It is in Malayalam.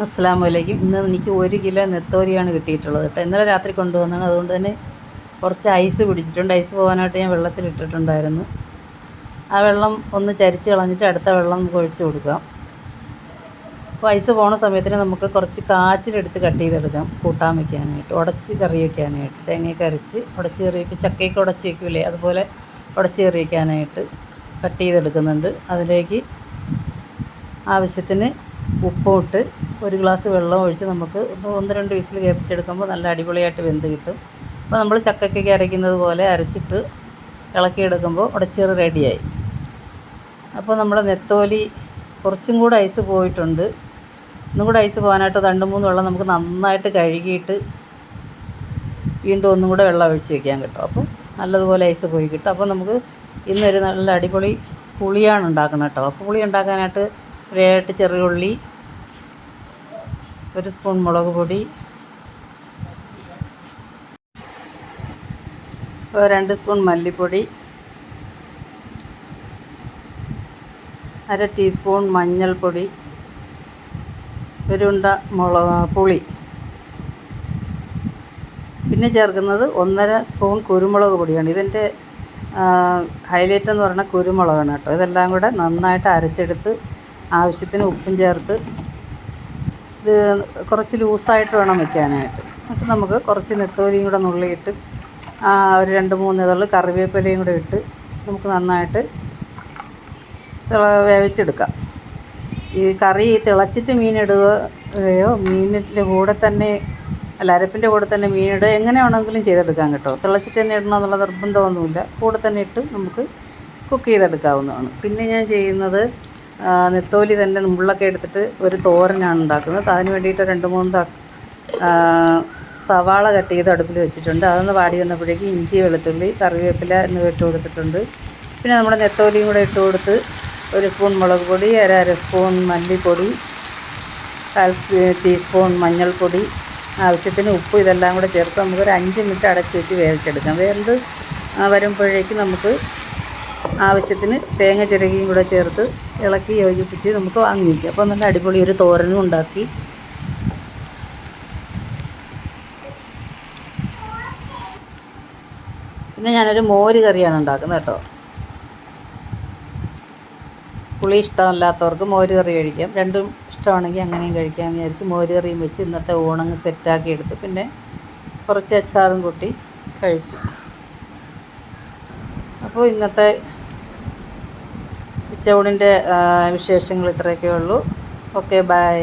അസ്സലാമു അലൈക്കും. ഇന്ന് എനിക്ക് 1 കിലോ നെത്തോലിയാണ് കിട്ടിയിട്ടുള്ളത് കേട്ടോ. ഇന്നലെ രാത്രി കൊണ്ടുവന്നതാണ്. അതുകൊണ്ട് തന്നെ കുറച്ച് ഐസ് പിടിച്ചിട്ടുണ്ട്. ഐസ് പോകാനായിട്ട് ഞാൻ വെള്ളത്തിലിട്ടിട്ടുണ്ടായിരുന്നു. ആ വെള്ളം ഒന്ന് ചരിച്ച് കളഞ്ഞിട്ട് അടുത്ത വെള്ളം നമുക്ക് ഒഴിച്ച് കൊടുക്കാം. അപ്പോൾ ഐസ് പോണ സമയത്തിന് നമുക്ക് കുറച്ച് കാച്ചിലെടുത്ത് കട്ട് ചെയ്തെടുക്കാം, കൂട്ടാൻ വയ്ക്കാനായിട്ട്, ഉടച്ച് കറി വയ്ക്കാനായിട്ട്. തേങ്ങയൊക്കെ അരച്ച് ഉടച്ച് കറി വയ്ക്കും, ചക്കയൊക്കെ ഉടച്ച് വയ്ക്കില്ലേ, അതുപോലെ ഉടച്ച് കറി വയ്ക്കാനായിട്ട് കട്ട് ചെയ്തെടുക്കുന്നുണ്ട്. അതിലേക്ക് ആവശ്യത്തിന് ഉപ്പുമിട്ട് 1 ഗ്ലാസ് വെള്ളം ഒഴിച്ച് നമുക്ക് 1-2 വിസിൽ കേൾപ്പിച്ചെടുക്കുമ്പോൾ നല്ല അടിപൊളിയായിട്ട് വെന്ത് കിട്ടും. അപ്പോൾ നമ്മൾ ചക്കയ്ക്കൊക്കെ അരയ്ക്കുന്നത് പോലെ അരച്ചിട്ട് ഇളക്കിയെടുക്കുമ്പോൾ ഉടച്ചീറ് റെഡിയായി. അപ്പോൾ നമ്മുടെ നെത്തോലി കുറച്ചും കൂടെ ഐസ് പോയിട്ടുണ്ട്. ഒന്നും കൂടെ ഐസ് പോകാനായിട്ട് 2-3 വെള്ളം നമുക്ക് നന്നായിട്ട് കഴുകിയിട്ട് വീണ്ടും ഒന്നും കൂടെ വെള്ളം ഒഴിച്ച് വയ്ക്കാൻ കിട്ടും. അപ്പോൾ നല്ലതുപോലെ ഐസ് പോയി കിട്ടും. അപ്പോൾ നമുക്ക് ഇന്നൊരു നല്ല അടിപൊളി പുളിയാണ് ഉണ്ടാക്കണം കേട്ടോ. അപ്പോൾ പുളി ഉണ്ടാക്കാനായിട്ട് 7 ചെറിയ ഉള്ളി, 1 സ്പൂൺ മുളക് പൊടി, 2 സ്പൂൺ മല്ലിപ്പൊടി, 1/2 ടീസ്പൂൺ മഞ്ഞൾപ്പൊടി, 1 ഉണ്ട പുളി, പിന്നെ ചേർക്കുന്നത് 1.5 സ്പൂൺ കുരുമുളക് പൊടിയാണ്. ഇതിൻ്റെ ഹൈലൈറ്റ് എന്ന് പറഞ്ഞാൽ കുരുമുളകാണ് കേട്ടോ. ഇതെല്ലാം കൂടെ നന്നായിട്ട് അരച്ചെടുത്ത് ആവശ്യത്തിന് ഉപ്പും ചേർത്ത് ഇത് കുറച്ച് ലൂസായിട്ട് വേണം വയ്ക്കാനായിട്ട്. എന്നിട്ട് നമുക്ക് കുറച്ച് നെത്തോലിയും കൂടെ നുള്ളിയിട്ട് ഒരു 2-3 ഇതള് കറിവേപ്പിലയും കൂടെ ഇട്ട് നമുക്ക് നന്നായിട്ട് വേവിച്ചെടുക്കാം. ഈ കറി തിളച്ചിട്ട് മീനിടുകയോ മീനിൻ്റെ കൂടെ തന്നെ അരപ്പിൻ്റെ കൂടെ തന്നെ മീനിടുക, എങ്ങനെ വേണമെങ്കിലും ചെയ്തെടുക്കാം കേട്ടോ. തിളച്ചിട്ട് തന്നെ ഇടണമെന്നുള്ള നിർബന്ധമൊന്നുമില്ല. കൂടെ തന്നെ ഇട്ട് നമുക്ക് കുക്ക് ചെയ്തെടുക്കാവുന്നതാണ്. പിന്നെ ഞാൻ ചെയ്യുന്നത് നെത്തോലി തന്നെ മുള്ളൊക്കെ എടുത്തിട്ട് ഒരു തോരനാണ് ഉണ്ടാക്കുന്നത്. അതിന് വേണ്ടിയിട്ട് 2-3 സവാള കട്ട് ചെയ്ത് അടുപ്പിൽ വെച്ചിട്ടുണ്ട്. അതൊന്ന് വാടി വന്നപ്പോഴേക്ക് ഇഞ്ചി, വെളുത്തുള്ളി, കറിവേപ്പില എന്നിവ ഇട്ട് കൊടുത്തിട്ടുണ്ട്. പിന്നെ നമ്മുടെ നെത്തോലിയും കൂടെ ഇട്ട് കൊടുത്ത് 1 സ്പൂൺ മുളക് പൊടി, 1/2 സ്പൂൺ മല്ലിപ്പൊടി, 1/4 ടീസ്പൂൺ മഞ്ഞൾപ്പൊടി, ആവശ്യത്തിന് ഉപ്പ്, ഇതെല്ലാം കൂടെ ചേർത്ത് നമുക്കൊരു 5 മിനിറ്റ് അടച്ച് വെച്ച് വേവിച്ചെടുക്കാം. വെന്ത് വരുമ്പോഴേക്ക് നമുക്ക് ആവശ്യത്തിന് തേങ്ങ ചിരകിയും കൂടെ ചേർത്ത് ഇളക്കി യോജിപ്പിച്ച് നമുക്ക് വാങ്ങി വയ്ക്കാം. അപ്പോൾ നല്ല അടിപൊളി ഒരു തോരനും ഉണ്ടാക്കി. പിന്നെ ഞാനൊരു മോര് കറിയാണ് ഉണ്ടാക്കുന്നത് കേട്ടോ. പുളി ഇഷ്ടമല്ലാത്തവർക്ക് മോര് കറി കഴിക്കാം. രണ്ടും ഇഷ്ടമാണെങ്കിൽ അങ്ങനെയും കഴിക്കാമെന്ന് വിചാരിച്ച് മോര് കറിയും വെച്ച് ഇന്നത്തെ ഊണങ്ങ് സെറ്റാക്കി എടുത്ത് പിന്നെ കുറച്ച് അച്ചാറും കൂട്ടി കഴിച്ചു. അപ്പോൾ ഇന്നത്തെ ഉച്ചയൂണിൻ്റെ വിശേഷങ്ങൾ ഇത്രയൊക്കെ ഉള്ളൂ. Okay, by.